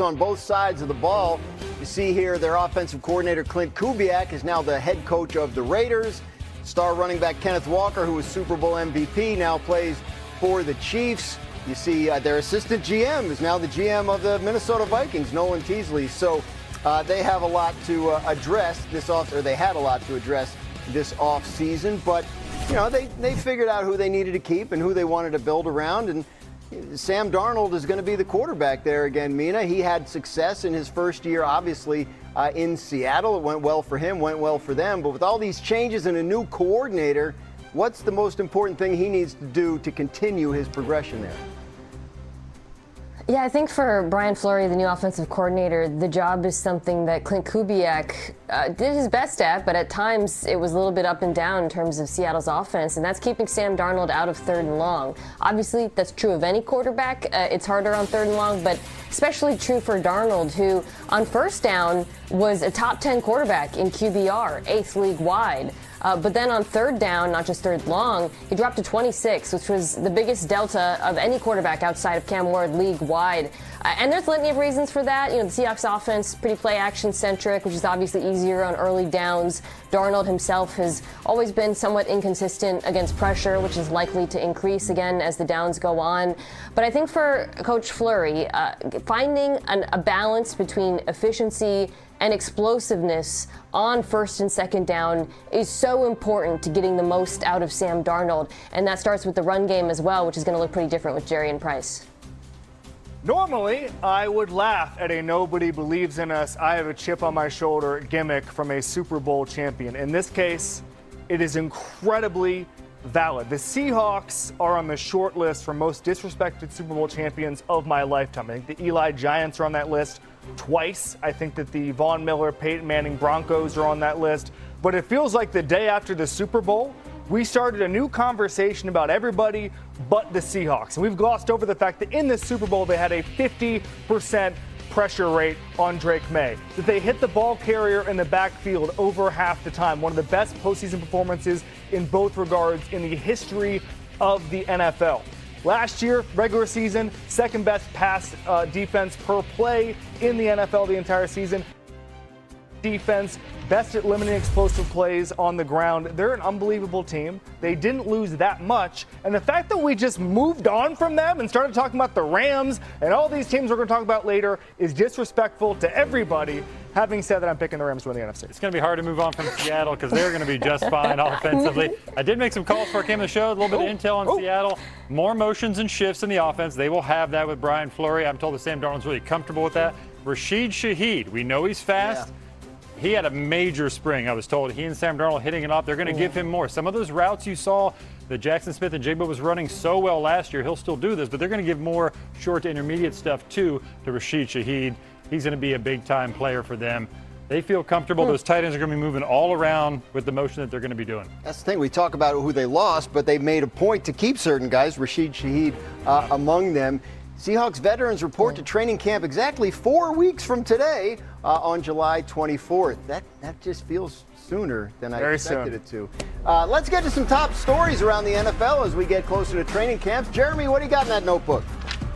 on both sides of the ball. You see here their offensive coordinator Clint Kubiak is now the head coach of the Raiders. Star running back Kenneth Walker, who was Super Bowl MVP, now plays for the Chiefs. You see their assistant GM is now the GM of the Minnesota Vikings, Nolan Teasley. So they have a lot to address this off, or they had a lot to address this off season. But you know, they figured out who they needed to keep and who they wanted to build around. And Sam Darnold is going to be the quarterback there again, Mina. He had success in his first year, obviously, in Seattle. It went well for him, went well for them. But with all these changes and a new coordinator, what's the most important thing he needs to do to continue his progression there? Yeah, I think for Brian Fleury, the new offensive coordinator, the job is something that Clint Kubiak did his best at, but at times it was a little bit up and down in terms of Seattle's offense, and that's keeping Sam Darnold out of 3rd and long. Obviously, that's true of any quarterback. It's harder on 3rd and long, but especially true for Darnold, who on 1st down was a top 10 quarterback in QBR, 8th league-wide. But then on 3rd down, not just 3rd long, he dropped to 26, which was the biggest delta of any quarterback outside of Cam Ward league-wide. And there's plenty of reasons for that. You know, the Seahawks offense, pretty play-action-centric, which is obviously easier on early downs. Darnold himself has always been somewhat inconsistent against pressure, which is likely to increase again as the downs go on. But I think for Coach Fleury, finding a balance between efficiency and explosiveness on 1st and 2nd down is so important to getting the most out of Sam Darnold. And that starts with the run game as well, which is going to look pretty different with Jerry and Price. Normally, I would laugh at a nobody believes in us, I have a chip on my shoulder gimmick from a Super Bowl champion. In this case, it is incredibly valid. The Seahawks are on the short list for most disrespected Super Bowl champions of my lifetime. I think the Eli Giants are on that list twice. I think that the Von Miller, Peyton Manning Broncos are on that list. But it feels like the day after the Super Bowl, we started a new conversation about everybody but the Seahawks. And we've glossed over the fact that in the Super Bowl, they had a 50% pressure rate on Drake May, that they hit the ball carrier in the backfield over half the time. One of the best postseason performances in both regards in the history of the NFL. Last year, regular season, 2nd best pass defense per play in the NFL the entire season. Defense, best at limiting explosive plays on the ground. They're an unbelievable team. They didn't lose that much. And the fact that we just moved on from them and started talking about the Rams and all these teams we're going to talk about later is disrespectful to everybody. Having said that, I'm picking the Rams to win the NFC. It's going to be hard to move on from Seattle because they're going to be just fine offensively. I did make some calls before I came to the show, a little bit of intel on Seattle. More motions and shifts in the offense. They will have that with Brian Fleury. I'm told that Sam Darnold's really comfortable with that. Rashid Shaheed, we know he's fast. Yeah. He had a major spring, I was told. He and Sam Darnold hitting it off. They're going to give him more. Some of those routes you saw that Jackson Smith and Jigba was running so well last year, he'll still do this, but they're going to give more short to intermediate stuff, too, to Rashid Shaheed. He's going to be a big-time player for them. They feel comfortable. Those tight ends are going to be moving all around with the motion that they're going to be doing. That's the thing. We talk about who they lost, but they made a point to keep certain guys, Rashid Shaheed among them. Seahawks veterans report to training camp exactly 4 weeks from today on July 24th. That just feels sooner than I expected it to. Let's get to some top stories around the NFL as we get closer to training camps. Jeremy, what do you got in that notebook?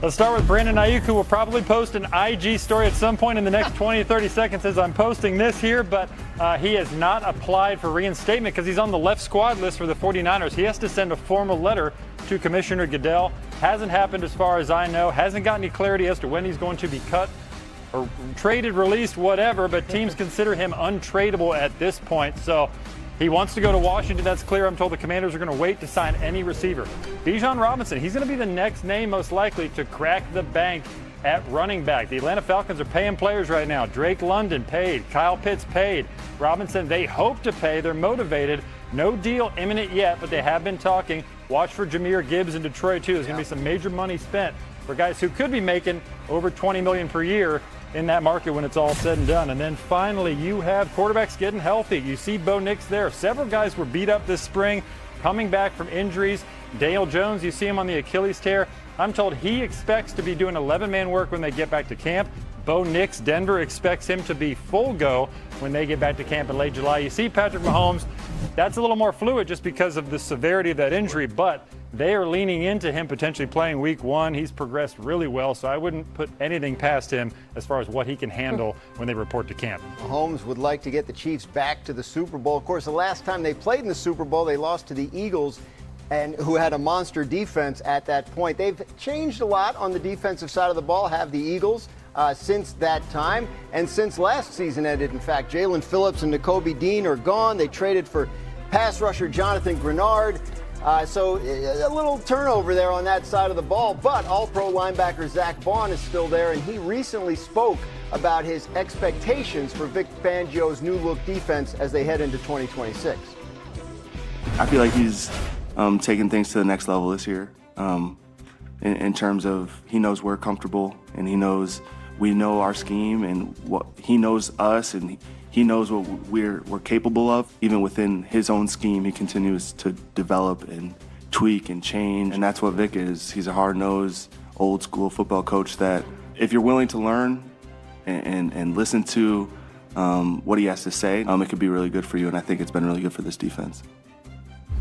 Let's start with Brandon Ayuk, who will probably post an IG story at some point in the next 20 to 30 seconds as I'm posting this here, but he has not applied for reinstatement because he's on the left squad list for the 49ers. He has to send a formal letter to Commissioner Goodell. Hasn't happened as far as I know. Hasn't got any clarity as to when he's going to be cut or traded, released, whatever, but teams consider him untradeable at this point. So he wants to go to Washington. That's clear. I'm told the Commanders are going to wait to sign any receiver. Bijan Robinson, he's going to be the next name most likely to crack the bank at running back. The Atlanta Falcons are paying players right now. Drake London paid. Kyle Pitts paid. Robinson, they hope to pay. They're motivated. No deal imminent yet, but they have been talking. Watch for Jahmyr Gibbs in Detroit, too. There's going to be some major money spent for guys who could be making over $20 million per year in that market when it's all said and done. And then finally, you have quarterbacks getting healthy. You see Bo Nix there. Several guys were beat up this spring, coming back from injuries. Daniel Jones, you see him on the Achilles tear. I'm told he expects to be doing 11-man work when they get back to camp. Bo Nix, Denver expects him to be full go when they get back to camp in late July. You see Patrick Mahomes, that's a little more fluid just because of the severity of that injury, but They are leaning into him potentially playing week 1. He's progressed really well, so I wouldn't put anything past him as far as what he can handle when they report to camp. Mahomes would like to get the Chiefs back to the Super Bowl. Of course, the last time they played in the Super Bowl, they lost to the Eagles, and who had a monster defense at that point. They've changed a lot on the defensive side of the ball, have the Eagles, since that time. And since last season ended, in fact, Jalen Phillips and Nakobe Dean are gone. They traded for pass rusher Jonathan Grenard. So a little turnover there on that side of the ball, but all-pro linebacker Zach Bond is still there, and he recently spoke about his expectations for Vic Fangio's new-look defense as they head into 2026. I feel like he's taking things to the next level this year in terms of he knows we're comfortable, and we know our scheme, and what he knows us, and he knows what we're capable of. Even within his own scheme, he continues to develop and tweak and change, and that's what Vic is. He's a hard-nosed, old-school football coach that if you're willing to learn and listen to what he has to say, it could be really good for you, and I think it's been really good for this defense.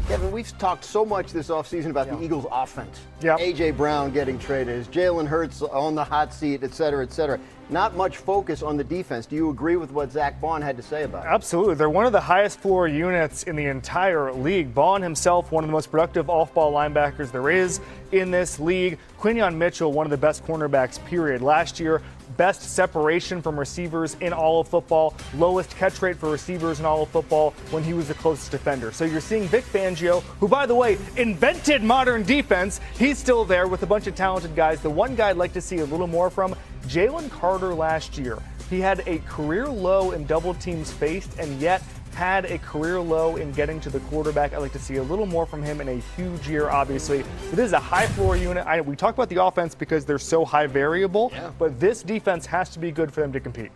Kevin, we've talked so much this offseason about the Eagles' offense. Yep. A.J. Brown getting traded, is Jalen Hurts on the hot seat, et cetera, et cetera. Not much focus on the defense. Do you agree with what Zach Bond had to say about it? Absolutely. They're one of the highest floor units in the entire league. Bond himself, one of the most productive off-ball linebackers there is in this league. Quinyon Mitchell, one of the best cornerbacks, period. Last year, best separation from receivers in all of football, lowest catch rate for receivers in all of football when he was the closest defender. So you're seeing Vic Fangio, who, by the way, invented modern defense. He's still there with a bunch of talented guys. The one guy I'd like to see a little more from, Jalen Carter last year. He had a career low in double teams faced, and yet had a career low in getting to the quarterback. I'd like to see a little more from him in a huge year, obviously. But this is a high floor unit. We talk about the offense because they're so high variable, but this defense has to be good for them to compete.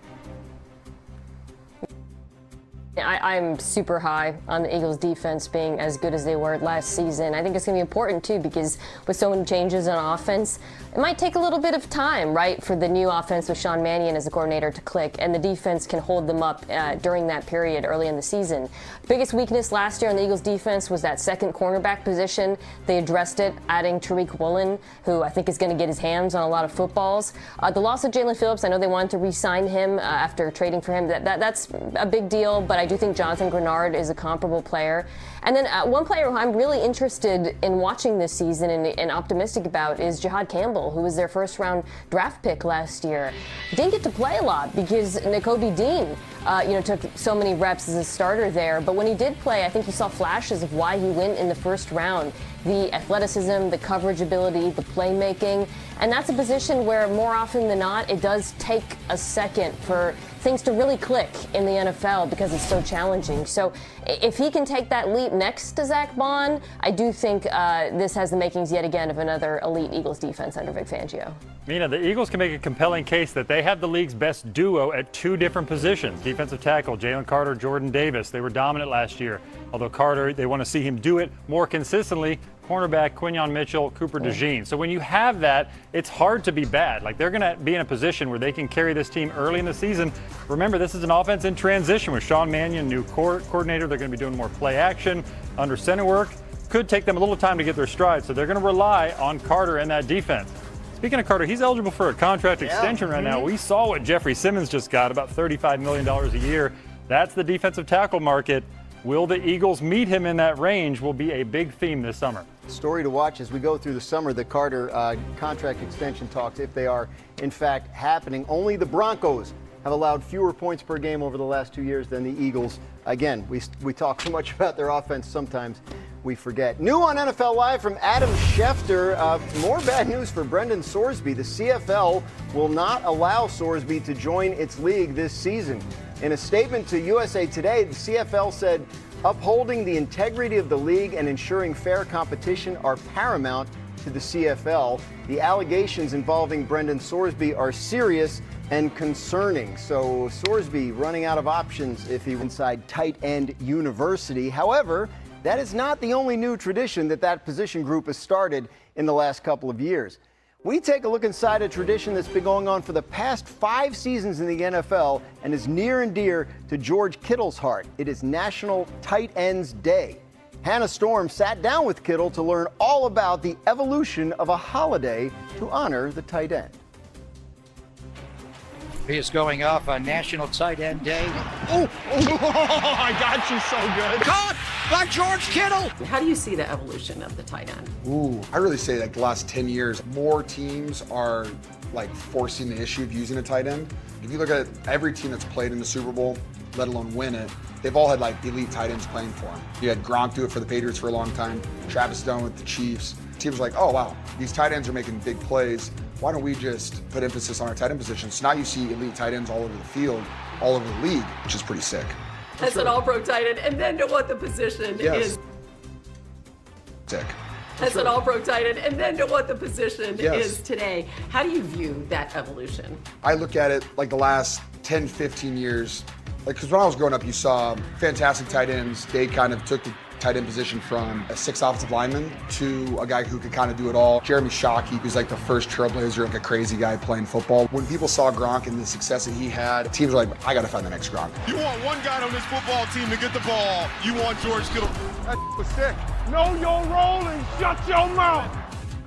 I'm super high on the Eagles defense being as good as they were last season. I think it's going to be important, too, because with so many changes on offense, it might take a little bit of time, right, for the new offense with Sean Mannion as the coordinator to click, and the defense can hold them up during that period early in the season. The biggest weakness last year on the Eagles defense was that second cornerback position. They addressed it, adding Tariq Woolen, who I think is going to get his hands on a lot of footballs. The loss of Jalen Phillips, I know they wanted to re-sign him after trading for him. That's a big deal, but I do think Jonathan Grenard is a comparable player. And then one player who I'm really interested in watching this season and optimistic about is Jihad Campbell, who was their first-round draft pick last year. He didn't get to play a lot because Nakobe Dean took so many reps as a starter there. But when he did play, I think you saw flashes of why he went in the first round. The athleticism, the coverage ability, the playmaking. And that's a position where more often than not, it does take a second for things to really click in the NFL because it's so challenging. So if he can take that leap next to Zach Bond, I do think this has the makings yet again of another elite Eagles defense under Vic Fangio. Mina, the Eagles can make a compelling case that they have the league's best duo at two different positions. Defensive tackle, Jalen Carter, Jordan Davis. They were dominant last year. Although Carter, they want to see him do it more consistently. Cornerback, Quinyon Mitchell, Cooper DeJean. So when you have that, it's hard to be bad. Like, they're going to be in a position where they can carry this team early in the season. Remember, this is an offense in transition with Sean Mannion, new coordinator. They're going to be doing more play action, under center work. Could take them a little time to get their stride, so they're going to rely on Carter and that defense. Speaking of Carter, he's eligible for a contract extension right now. We saw what Jeffrey Simmons just got, about $35 million a year. That's the defensive tackle market. Will the Eagles meet him in that range will be a big theme this summer. Story to watch as we go through the summer, the Carter contract extension talks, if they are in fact happening. Only the Broncos have allowed fewer points per game over the last 2 years than the Eagles. Again, we talk so much about their offense, sometimes we forget. New on NFL Live from Adam Schefter. More bad news for Brendan Sorsby. The CFL will not allow Sorsby to join its league this season. In a statement to USA Today, the CFL said upholding the integrity of the league and ensuring fair competition are paramount to the CFL. The allegations involving Brendan Sorsby are serious and concerning. So Sorsby running out of options if he were inside tight end university. However, that is not the only new tradition that position group has started in the last couple of years. We take a look inside a tradition that's been going on for the past 5 seasons in the NFL and is near and dear to George Kittle's heart. It is National Tight Ends Day. Hannah Storm sat down with Kittle to learn all about the evolution of a holiday to honor the tight end. He is going off on National Tight End Day. I got you so good. Caught by George Kittle. How do you see the evolution of the tight end? Ooh, I really say like the last 10 years, more teams are like forcing the issue of using a tight end. If you look at every team that's played in the Super Bowl, let alone win it, they've all had like elite tight ends playing for them. You had Gronk do it for the Patriots for a long time, Travis done with the Chiefs. Teams are like, oh wow, these tight ends are making big plays. Why don't we just put emphasis on our tight end position? So now you see elite tight ends all over the field, all over the league, which is pretty sick. As an all-pro tight end, and then know what the position is. Sick. As an all-pro tight end, and then know what the position Yes. is today. How do you view that evolution? I look at it like the last 10, 15 years, like, because when I was growing up, you saw fantastic tight ends. They kind of took the tight end position from a 6 offensive lineman to a guy who could kind of do it all. Jeremy Shockey, who's like the first trailblazer, like a crazy guy playing football. When people saw Gronk and the success that he had, teams were like, I got to find the next Gronk. You want one guy on this football team to get the ball. You want George Kittle. That was sick. Know your role and shut your mouth.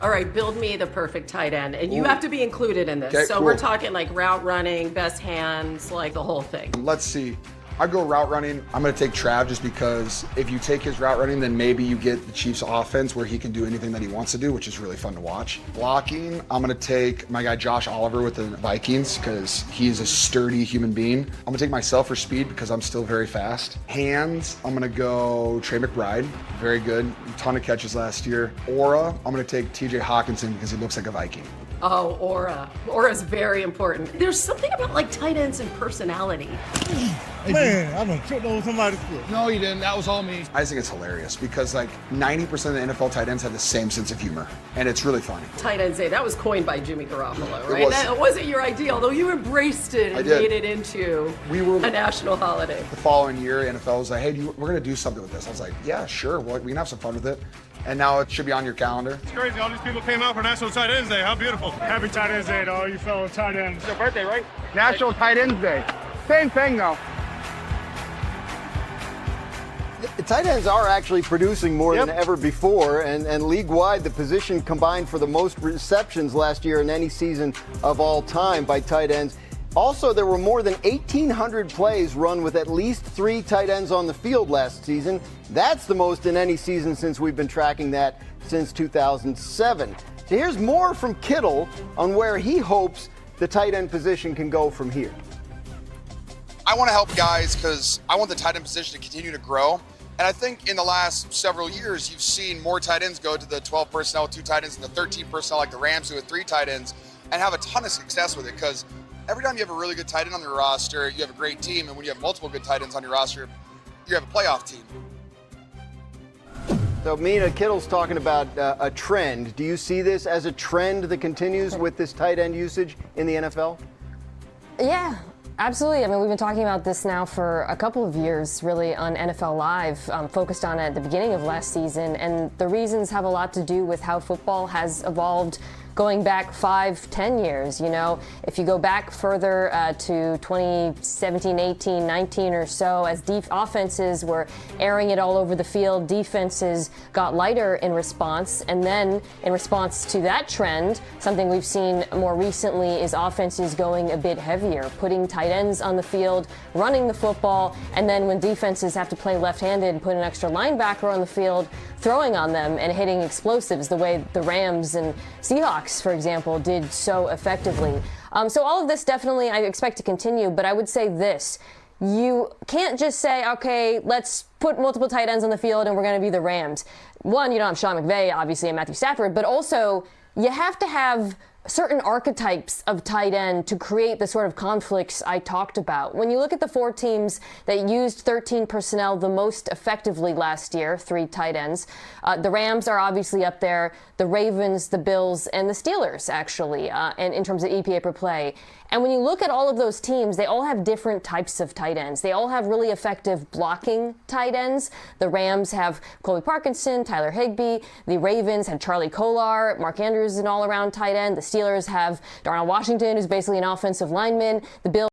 All right, build me the perfect tight end, and you have to be included in this. Okay, so cool. we're talking like route running, best hands, like the whole thing. Let's see. I go route running. I'm going to take Trav just because if you take his route running, then maybe you get the Chiefs offense where he can do anything that he wants to do, which is really fun to watch. Blocking, I'm going to take my guy Josh Oliver with the Vikings because he's a sturdy human being. I'm going to take myself for speed because I'm still very fast. Hands, I'm going to go Trey McBride. Very good. A ton of catches last year. Aura, I'm going to take TJ Hawkinson because he looks like a Viking. Oh, aura. Aura's very important. There's something about like tight ends and personality. Man, I done tripped over somebody's foot. No, you didn't. That was all me. I just think it's hilarious because like 90% of the NFL tight ends have the same sense of humor, and it's really funny. Tight end day, that was coined by Jimmy Garoppolo, right? was. That wasn't your idea, although you embraced it and made it into a national holiday. The following year, NFL was like, hey, we're going to do something with this. I was like, yeah, sure. Well, we can have some fun with it. And now it should be on your calendar. It's crazy. All these people came out for National Tight Ends Day. How beautiful. Happy Tight Ends Day to all you fellow tight ends. It's your birthday, right? National Tight Ends Day. Same thing, though. The tight ends are actually producing more than ever before, and league-wide, the position combined for the most receptions last year in any season of all time by tight ends. Also, there were more than 1,800 plays run with at least 3 tight ends on the field last season. That's the most in any season since we've been tracking that since 2007. So here's more from Kittle on where he hopes the tight end position can go from here. I want to help guys because I want the tight end position to continue to grow. And I think in the last several years, you've seen more tight ends go to the 12 personnel, 2 tight ends, and the 13 personnel like the Rams do with 3 tight ends and have a ton of success with it because every time you have a really good tight end on your roster, you have a great team. And when you have multiple good tight ends on your roster, you have a playoff team. So, Mina, Kittle's talking about a trend. Do you see this as a trend that continues with this tight end usage in the NFL? Yeah. Absolutely. I mean, we've been talking about this now for a couple of years, really, on NFL Live, focused on it at the beginning of last season. And the reasons have a lot to do with how football has evolved going back 5-10 years. You know, if you go back further to 2017, 18, 19 or so, as offenses were airing it all over the field, defenses got lighter in response. And then in response to that trend, something we've seen more recently is offenses going a bit heavier, putting tight ends on the field, running the football, and then when defenses have to play left-handed and put an extra linebacker on the field, throwing on them and hitting explosives the way the Rams and Seahawks, for example, did so effectively. So all of this definitely I expect to continue, but I would say this. You can't just say, okay, let's put multiple tight ends on the field and we're going to be the Rams. One, you don't have Sean McVay, obviously, and Matthew Stafford, but also you have to have certain archetypes of tight end to create the sort of conflicts I talked about. When you look at the 4 teams that used 13 personnel the most effectively last year, 3 tight ends, the Rams are obviously up there, the Ravens, the Bills, and the Steelers, actually, and in terms of EPA per play. And when you look at all of those teams, they all have different types of tight ends. They all have really effective blocking tight ends. The Rams have Colby Parkinson, Tyler Higbee. The Ravens had Charlie Kolar. Mark Andrews is an all-around tight end. The Steelers have Darnell Washington, who's basically an offensive lineman. The Bills